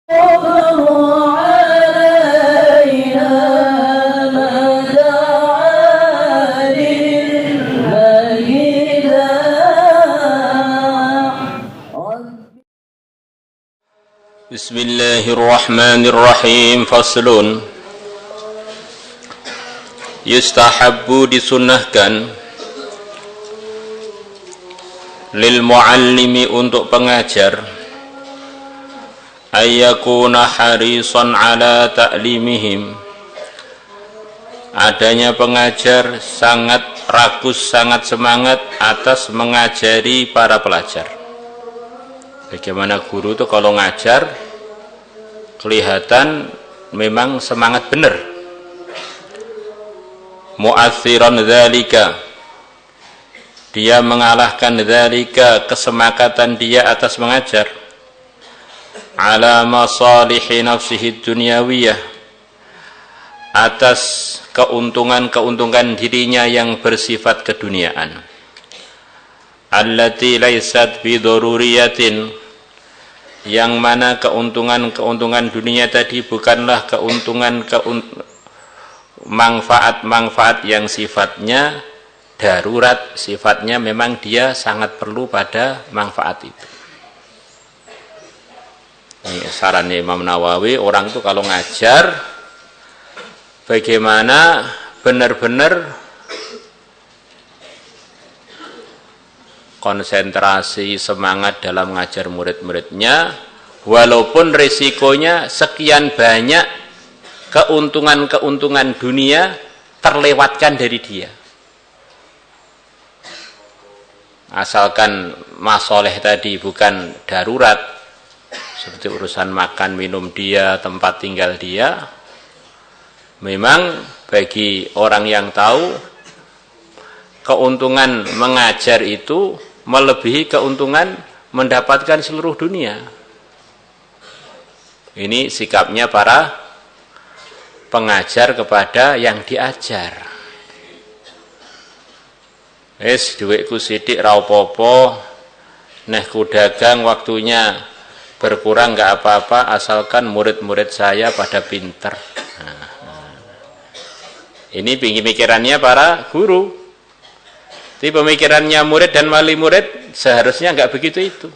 Bismillahirrahmanirrahim. Faslun. Yustahabbu, disunnahkan, lil muallimi, untuk pengajar, ayyakuna harisan ala ta'limihim, adanya pengajar sangat rakus, sangat semangat atas mengajari para pelajar. Bagaimana guru itu kalau ngajar kelihatan memang semangat benar. Mu'athiran dzalika, dia mengalahkan dzalika, kesemakatan dia atas mengajar, ala masalihi nafsihi dunyawiyah, atas keuntungan-keuntungan dirinya yang bersifat keduniaan, allati laysat bidururiyatin, yang mana keuntungan-keuntungan dunia tadi bukanlah manfaat-manfaat yang sifatnya darurat, sifatnya memang dia sangat perlu pada manfaat itu. Ini sarannya Imam Nawawi, orang itu kalau ngajar bagaimana benar-benar konsentrasi, semangat dalam mengajar murid-muridnya, walaupun risikonya sekian banyak keuntungan-keuntungan dunia terlewatkan dari dia. Asalkan masoleh tadi bukan darurat, seperti urusan makan minum dia, tempat tinggal dia, memang bagi orang yang tahu, keuntungan mengajar itu melebihi keuntungan mendapatkan seluruh dunia. Ini sikapnya para pengajar kepada yang diajar. Wis dhuwitku sithik ra apa-apa, neh ku dagang waktunya berkurang enggak apa-apa, asalkan murid-murid saya pada pinter. Ini pemikirannya para guru. Tapi pemikirannya murid dan wali murid seharusnya enggak begitu itu.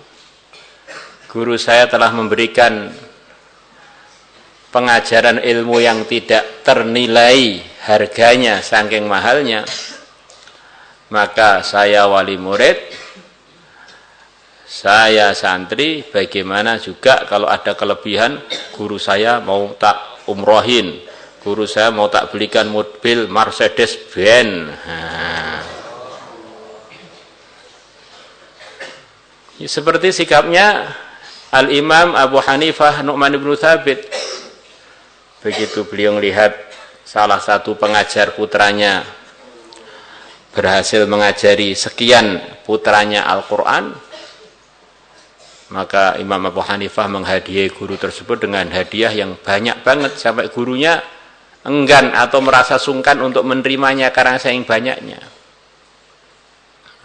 Guru saya telah memberikan pengajaran ilmu yang tidak ternilai harganya saking mahalnya, maka saya wali murid, saya santri, bagaimana juga kalau ada kelebihan, guru saya mau tak umrohin, guru saya mau tak belikan mobil Mercedes Benz. Seperti sikapnya Al-Imam Abu Hanifah Nu'man ibn Thabit. Begitu beliau melihat salah satu pengajar putranya berhasil mengajari sekian putranya Al-Quran, maka Imam Abu Hanifah menghadiahi guru tersebut dengan hadiah yang banyak banget, sampai gurunya enggan atau merasa sungkan untuk menerimanya karena saking banyaknya.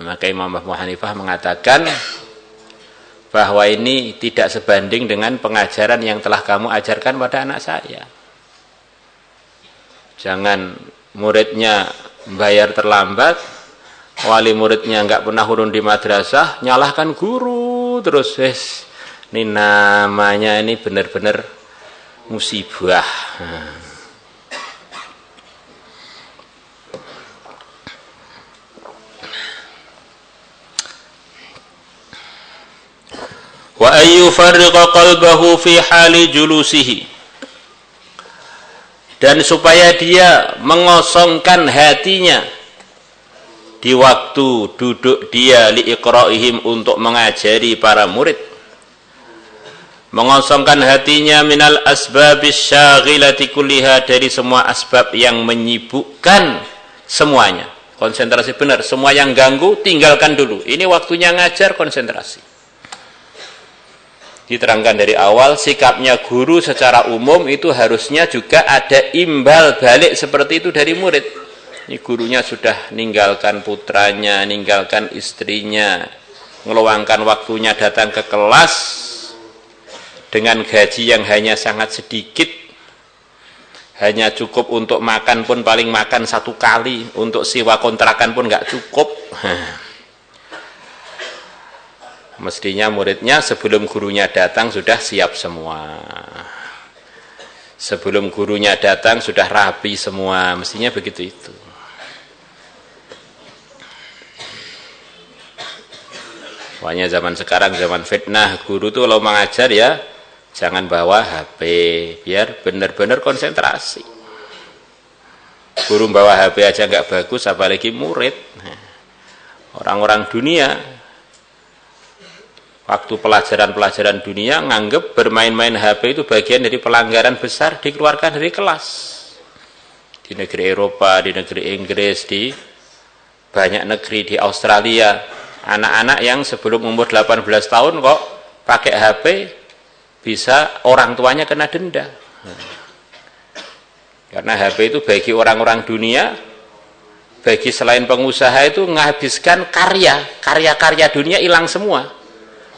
Maka Imam Abu Hanifah mengatakan bahwa ini tidak sebanding dengan pengajaran yang telah kamu ajarkan pada anak saya. Jangan muridnya bayar terlambat, wali muridnya enggak pernah urun di madrasah, nyalahkan guru terus. Ini namanya ini benar-benar musibah. Wa ayyufarriqa qalbahu fi hali julusihi, dan supaya dia mengosongkan hatinya di waktu duduk dia liiqra'ihim, untuk mengajari para murid, mengosongkan hatinya minal asbabis syaghilati kulliha, dari semua asbab yang menyibukkan semuanya. Konsentrasi benar, semua yang ganggu tinggalkan dulu, ini waktunya ngajar, konsentrasi. Diterangkan dari awal, sikapnya guru secara umum itu harusnya juga ada imbal balik seperti itu dari murid. Ini gurunya sudah ninggalkan putranya, ninggalkan istrinya, ngeluangkan waktunya datang ke kelas, dengan gaji yang hanya sangat sedikit, hanya cukup untuk makan pun paling makan 1 kali, untuk sewa kontrakan pun nggak cukup. Mestinya muridnya sebelum gurunya datang sudah siap semua. Sebelum gurunya datang sudah rapi semua, mestinya begitu itu. Pokoknya zaman sekarang zaman fitnah, guru tuh kalau mengajar ya jangan bawa HP, biar benar-benar konsentrasi. Guru bawa HP aja nggak bagus, apalagi murid. Orang-orang dunia waktu pelajaran dunia nganggep bermain-main HP itu bagian dari pelanggaran besar, dikeluarkan dari kelas. Di negeri Eropa, di negeri Inggris, di banyak negeri, di Australia, anak-anak yang sebelum umur 18 tahun kok pakai HP, bisa orang tuanya kena denda. Karena HP itu bagi orang-orang dunia, bagi selain pengusaha itu menghabiskan karya dunia hilang semua.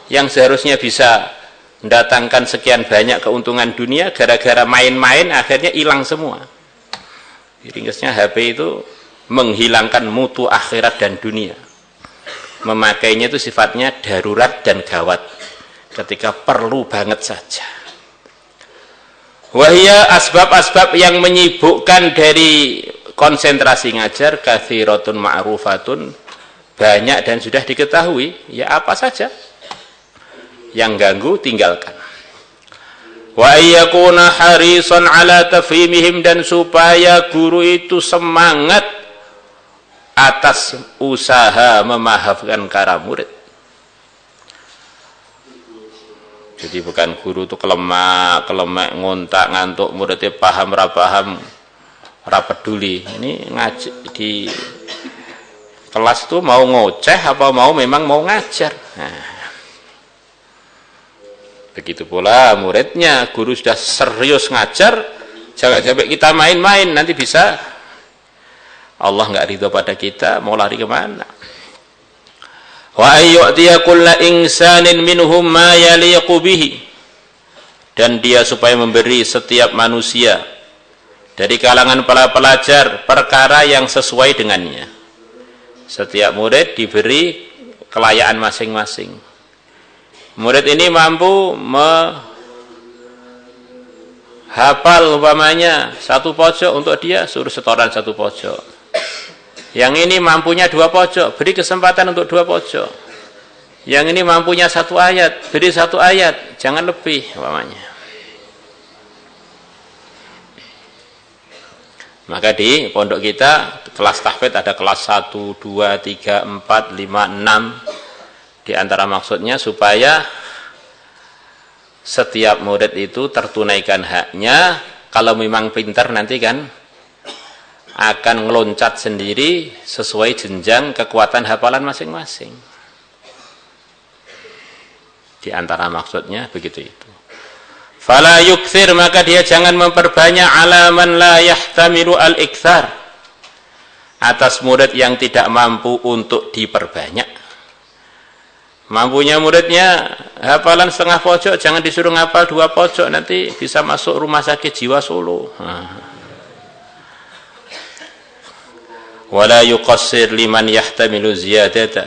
Yang seharusnya bisa mendatangkan sekian banyak keuntungan dunia, gara-gara main-main akhirnya hilang semua. Ringkasnya HP itu menghilangkan mutu akhirat dan dunia. Memakainya itu sifatnya darurat dan gawat, ketika perlu banget saja. Wahia asbab-asbab yang menyibukkan dari konsentrasi ngajar, katsiratun ma'rufatun, banyak dan sudah diketahui. Ya apa saja yang ganggu tinggalkan. Wa ayyakuna harisan ala tafhimihim, dan supaya guru itu semangat atas usaha memahamkan para murid. Jadi bukan guru itu kelemak ngontak ngantuk, muridnya paham ra peduli. Ini ngaji di kelas itu mau ngoceh apa memang mau ngajar. Nah, begitu pula muridnya, guru sudah serius ngajar, jangan sampai kita main-main, nanti bisa Allah nggak ridho pada kita, mau lari kemana? Wa ayyu'tiya kulla insanin minhum ma yaliqu bihi, dan dia supaya memberi setiap manusia dari kalangan para pelajar perkara yang sesuai dengannya. Setiap murid diberi kelayaan masing-masing. Murid ini mampu menghafal umpamanya 1 pojok, untuk dia suruh setoran 1 pojok. Yang ini mampunya 2 pojok, beri kesempatan untuk 2 pojok. Yang ini mampunya 1 ayat, beri 1 ayat, jangan lebih umpamanya. Maka di pondok kita kelas tahfidz ada kelas 1, 2, 3, 4, 5, 6. Di antara maksudnya supaya setiap murid itu tertunaikan haknya. Kalau memang pintar nanti kan akan ngeloncat sendiri sesuai jenjang kekuatan hafalan masing-masing. Di antara maksudnya begitu itu. Fala yukthir, maka dia jangan memperbanyak ala man la yahtamilu al-ikthar, atas murid yang tidak mampu untuk diperbanyak. Mampunya muridnya hafalan 1/2 pojok, jangan disuruh ngapal 2 pojok, nanti bisa masuk rumah sakit jiwa Solo. Wala yuqassir liman yahtamilu ziyadata,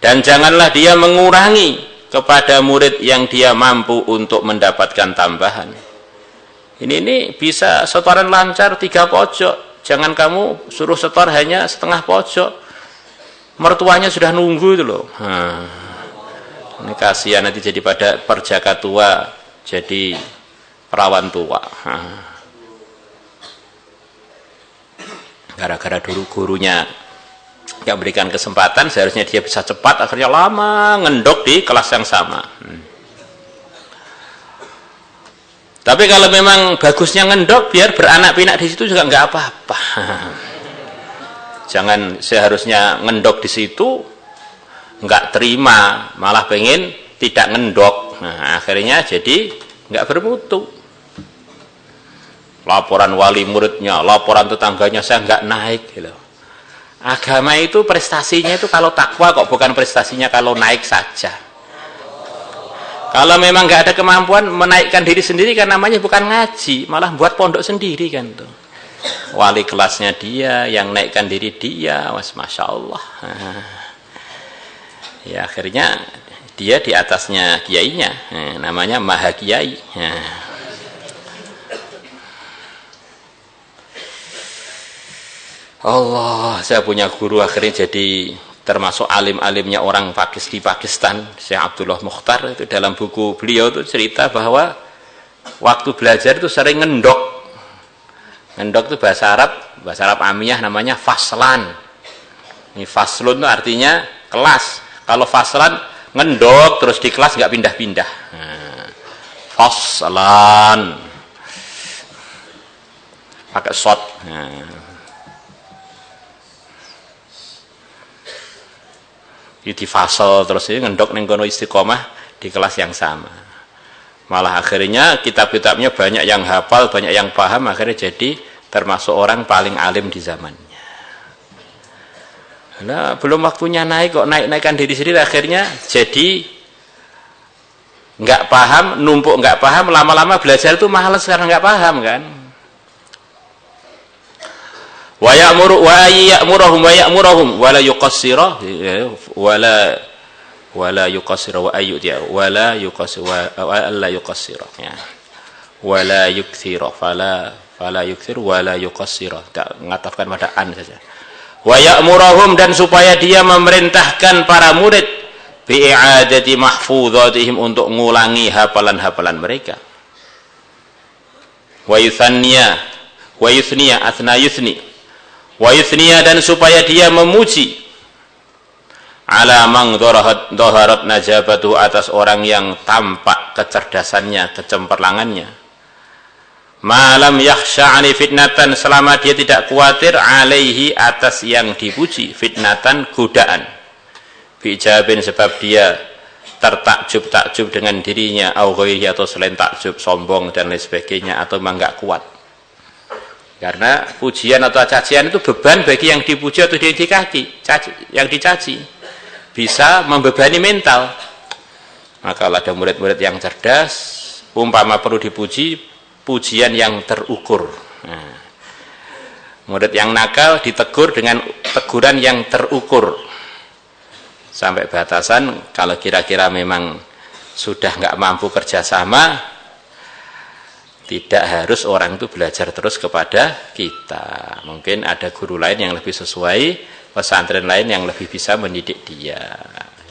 dan janganlah dia mengurangi kepada murid yang dia mampu untuk mendapatkan tambahan. Ini bisa setoran lancar 3 pojok. Jangan kamu suruh setor hanya 1/2 pojok. Mertuanya sudah nunggu itu loh. Ini kasihan nanti jadi pada perjaka tua, jadi perawan tua. Gara-gara dulu gurunya yang berikan kesempatan, seharusnya dia bisa cepat, akhirnya lama ngendok di kelas yang sama. Tapi kalau memang bagusnya ngendok, biar beranak pinak di situ juga nggak apa-apa. Jangan seharusnya ngendok di situ nggak terima, malah pengen tidak ngendok. Nah, akhirnya jadi nggak bermutu. Laporan wali muridnya, laporan tetangganya, saya nggak naik gitu. Agama itu prestasinya itu kalau takwa kok, bukan prestasinya kalau naik saja. Kalau memang nggak ada kemampuan menaikkan diri sendiri kan namanya bukan ngaji, malah buat pondok sendiri kan tuh. Wali kelasnya dia, yang naikkan diri dia, masya Allah. Ya akhirnya dia di atasnya kiainya, namanya maha kiai. Allah, saya punya guru akhirnya jadi termasuk alim-alimnya orang di Pakistan, Syekh Abdullah Mukhtar. Itu dalam buku beliau itu cerita bahwa waktu belajar itu sering ngendok. Ngendok itu bahasa Arab amiyah namanya faslan. Ini faslun itu artinya kelas. Kalau faslan ngendok terus di kelas nggak pindah-pindah. Faslan pakai shot. Di fasal terus ini ngendok ning kono istiqomah di kelas yang sama. Malah akhirnya kitab-kitabnya banyak yang hafal, banyak yang paham, akhirnya jadi termasuk orang paling alim di zamannya. Nah, belum waktunya naik kok naik-naikkan diri sendiri, akhirnya jadi nggak paham, numpuk nggak paham, lama-lama belajar itu malas karena nggak paham kan. Wa ya'muruhum wala yuqassira wala yuqassira wa ayyudiya wala yuqassira wala yuqassira ya wala yukthira fala yukthir wala yuqassira, tak mengatafkan pada an saja. Wa ya'muruhum, dan supaya dia memerintahkan para murid bi'adati mahfuzatihim, untuk ngulangi hafalan-hafalan mereka. Wa yuthniya athna yuthni wa yuthniya, dan supaya dia memuji ala mang dhaharat najabatu, atas orang yang tampak kecerdasannya, kecemerlangannya. Malam yakhsha'ani fitnatan, selama dia tidak khawatir alaihi, atas yang dipuji, fitnatan, godaan. Bijabin, sebab dia tertakjub dengan dirinya, au ghairihi, atau selain takjub, sombong dan lain sebagainya, atau memang enggak kuat. Karena pujian atau cacian itu beban bagi yang dipuji atau yang dicaci, bisa membebani mental. Maka kalau ada murid-murid yang cerdas, umpama perlu dipuji, pujian yang terukur. Nah, murid yang nakal ditegur dengan teguran yang terukur, sampai batasan kalau kira-kira memang sudah nggak mampu kerjasama, tidak harus orang itu belajar terus kepada kita. Mungkin ada guru lain yang lebih sesuai, pesantren lain yang lebih bisa mendidik dia.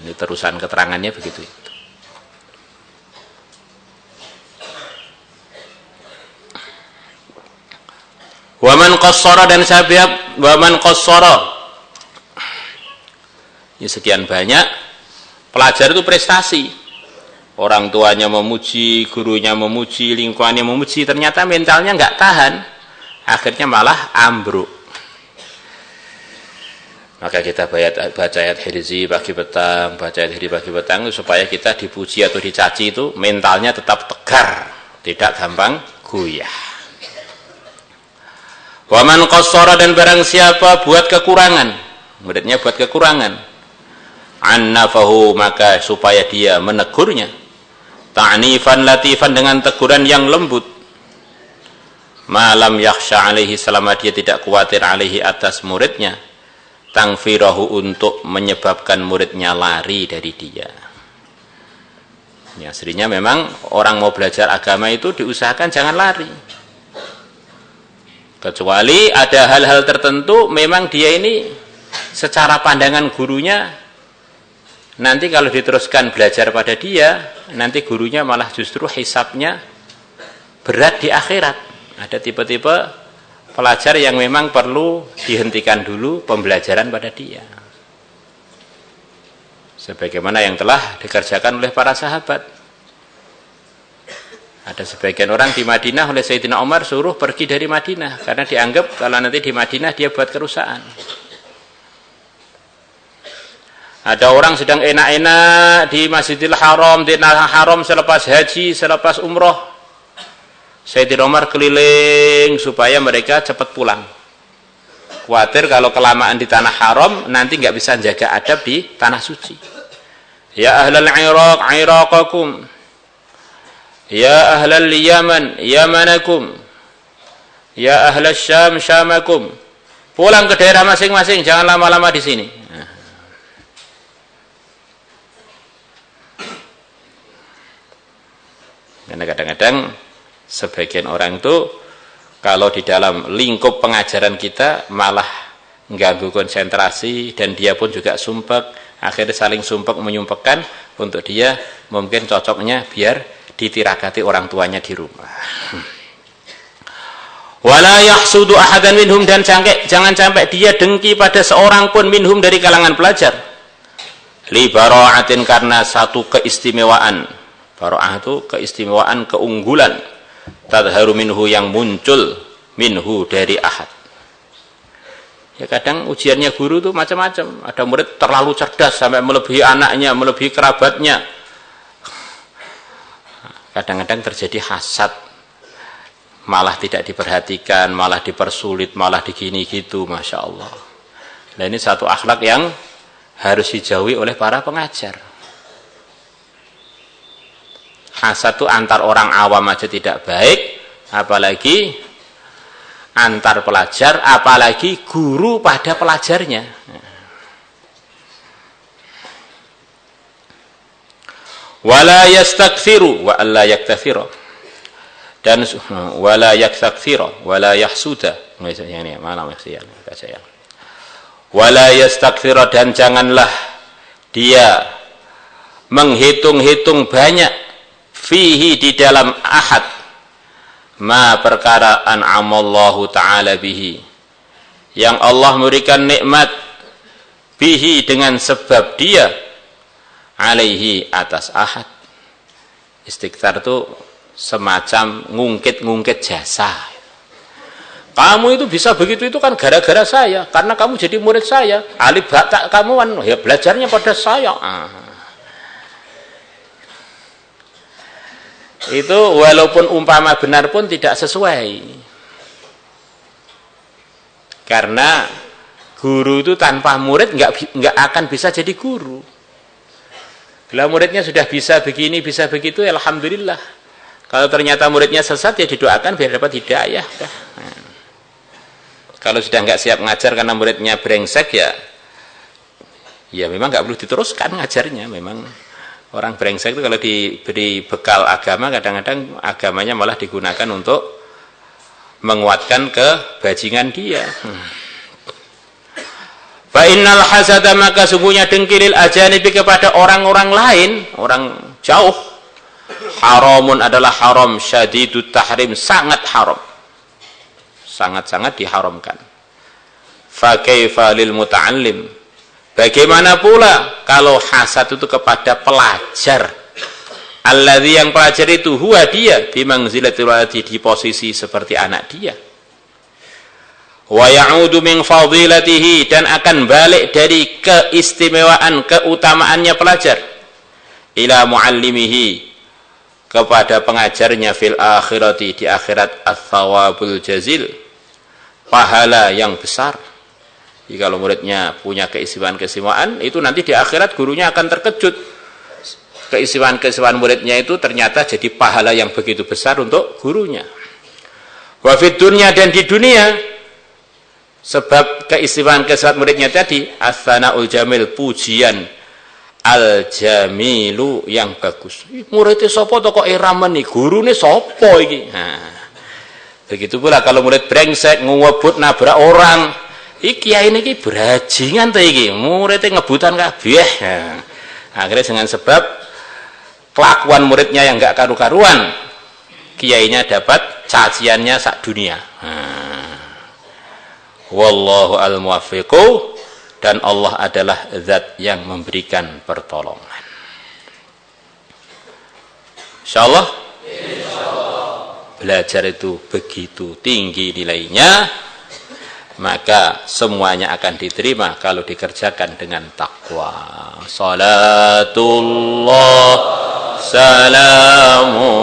Ini terusan keterangannya begitu. Waman qassara, dan sahabat waman qassara. Ini sekian banyak. Pelajar itu prestasi. Orang tuanya memuji, gurunya memuji, lingkungannya memuji, ternyata mentalnya nggak tahan, akhirnya malah ambruk. Maka kita baca ayat hirzi pagi petang, baca ayat hirzi pagi petang, supaya kita dipuji atau dicaci itu mentalnya tetap tegar, tidak gampang goyah. Waman qassara, dan barang siapa buat kekurangan, muridnya buat kekurangan, annafahu, maka supaya dia menegurnya, ta'nifan latifan, dengan teguran yang lembut, malam yakhsha alaihi, selama dia tidak khawatir alaihi, atas muridnya, tangfirahu, untuk menyebabkan muridnya lari dari dia. Ya, aslinya memang orang mau belajar agama itu diusahakan jangan lari, kecuali ada hal-hal tertentu memang dia ini secara pandangan gurunya, nanti kalau diteruskan belajar pada dia, nanti gurunya malah justru hisabnya berat di akhirat. Ada tipe-tipe pelajar yang memang perlu dihentikan dulu pembelajaran pada dia, sebagaimana yang telah dikerjakan oleh para sahabat. Ada sebagian orang di Madinah oleh Sayyidina Umar suruh pergi dari Madinah, karena dianggap kalau nanti di Madinah dia buat kerusakan. Ada orang sedang enak-enak di Masjidil Haram, di Haram selepas haji, selepas umroh, Sayyidina Umar keliling supaya mereka cepat pulang. Khawatir kalau kelamaan di tanah haram nanti nggak bisa jaga adab di tanah suci. Ya ahlal Iraq, Iraqakum. Ya ahlal Yaman, Yamanakum. Ya ahlal Syam, Syamakum. Pulang ke daerah masing-masing, jangan lama-lama di sini. Karena kadang-kadang sebagian orang itu kalau di dalam lingkup pengajaran kita malah mengganggu konsentrasi dan dia pun juga sumpek, akhirnya saling sumpek menyumpekkan untuk dia mungkin cocoknya biar ditirakati orang tuanya di rumah. Wala yahsudu ahadan minhum, dan jangan sampai dia dengki pada seorang pun minhum dari kalangan pelajar. Li bara'atin, karena satu keistimewaan. Bara'ah itu keistimewaan, keunggulan. Tadharu minhu, yang muncul minhu dari ahad. Ya kadang ujiannya guru itu macam-macam. Ada murid terlalu cerdas sampai melebihi anaknya, melebihi kerabatnya. Kadang-kadang terjadi hasad, malah tidak diperhatikan, malah dipersulit, malah digini gitu, Masya Allah. Nah ini satu akhlak yang harus dijauhi oleh para pengajar. Hasad itu antar orang awam aja tidak baik, apalagi antar pelajar, apalagi guru pada pelajarnya. Wala yastakthiru wa alla yaktathira, dan wala yaktathira wala yahsuda, yang ini malam ya, baca ya. Wala yastaktthira, dan janganlah dia menghitung-hitung banyak fihi, di dalam ahad, ma perkara an'amallahu ta'ala bihi, yang Allah memberikan nikmat, bihi dengan sebab dia, alaihi atas ahad. Istighfar itu semacam ngungkit-ngungkit jasa. Kamu itu bisa begitu itu kan gara-gara saya, karena kamu jadi murid saya. Alif ba ta kamu kan ya belajarnya pada saya. Itu walaupun umpama benar pun tidak sesuai. Karena guru itu tanpa murid nggak akan bisa jadi guru. Bila muridnya sudah bisa begini, bisa begitu, ya alhamdulillah. Kalau ternyata muridnya sesat, ya didoakan biar dapat hidayah. Kalau sudah nggak siap ngajar karena muridnya brengsek, ya memang nggak perlu diteruskan ngajarnya. Memang orang brengsek itu kalau diberi bekal agama, kadang-kadang agamanya malah digunakan untuk menguatkan kebajingan dia. Fa innal hasada, maka sungguhnya dengki lil ajanibi, kepada orang-orang lain, orang jauh, haramun adalah haram, syadidut tahrim, sangat haram, sangat-sangat diharamkan. Fa kaifa lil muta'allim, bagaimana pula kalau hasad itu kepada pelajar, alladzi, yang pelajar itu huwa dia, bimangzilatil waladi, di posisi seperti anak dia. Wa ya'udu min fadilatihi, dan akan balik dari keistimewaan, keutamaannya pelajar, ila muallimihi, kepada pengajarnya, fil akhirati, di akhirat, ats-tsawabul jazil, pahala yang besar. Jadi kalau muridnya punya keistimewaan, itu nanti di akhirat gurunya akan terkejut. Keistimewaan muridnya itu ternyata jadi pahala yang begitu besar untuk gurunya. Wa fid dunya, dan di dunia, sebab keistimewaan muridnya tadi, as-sanaul jamil, pujian al-jamilu, yang bagus. Muridnya sapa to kok iramen iki, gurune sapa iki. Nah, begitu pula kalau murid brengsek, ngebut, nabrak orang, iki kiai niki berajingan to iki, muridnya ngebutan kabeh. Nah, akhirnya dengan sebab kelakuan muridnya yang enggak karu-karuan, kiainya dapat caciannya sak dunia. Wallahu al-muwaffiqu, dan Allah adalah zat yang memberikan pertolongan. Insyaallah. Belajar itu begitu tinggi nilainya, maka semuanya akan diterima kalau dikerjakan dengan takwa. Salatullah, salamullah